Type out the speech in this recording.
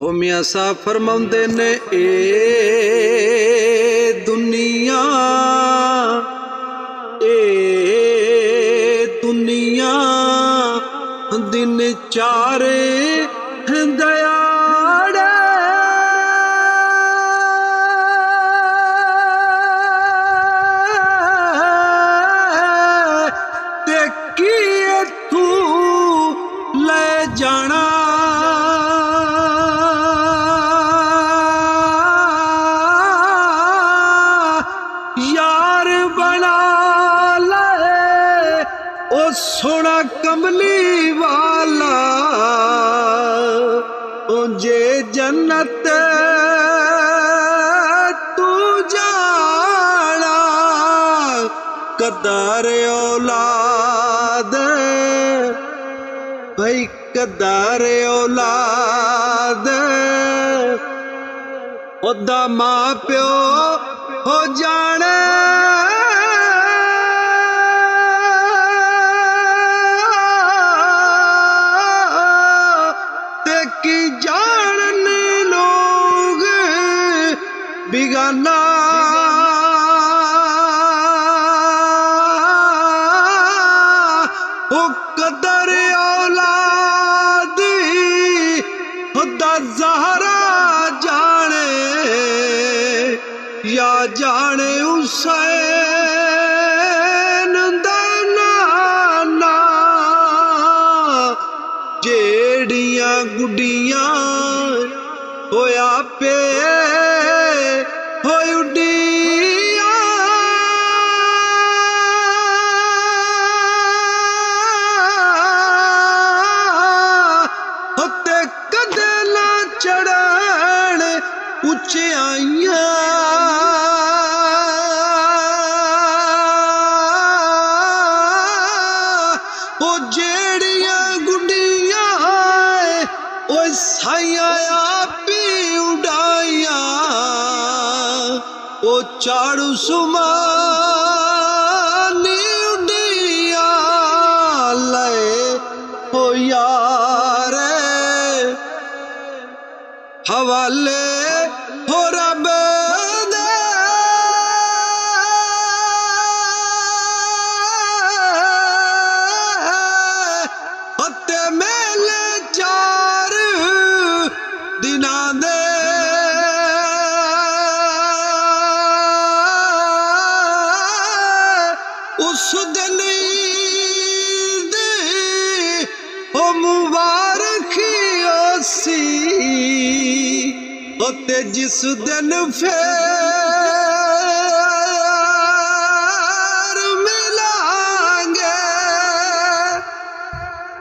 ओ मियाँ साहब फरमाउंदे ने ए दुनिया दिन चारे दयाड़े ते की तू ले जाना यार बना ले ओ सोना कमली वाला ओ जे जन्नत तू जाना कदर औलाद भाई कदर औलाद ओदा मां प्यो हो जाने ते की जानने लोग बिगाना ओ कदर औलाद खुदा ज़हरा जाने या जाने हुसैन दा नाना जेड़ियां गुड्डियां होया पे होई उड्डियां होते कदे ना चढ़न उच्चाइयां ओ जेड़ियां गुड्डियां ओ साइयां आपी उड़ाइया ओ चाड़ू सुमानी उड़िया ले ओ यार हवाले हो रब दे हत्ते मेले चार दिनां दे उस दिन दे ओ मुबारक सी होते जिस दिन फिर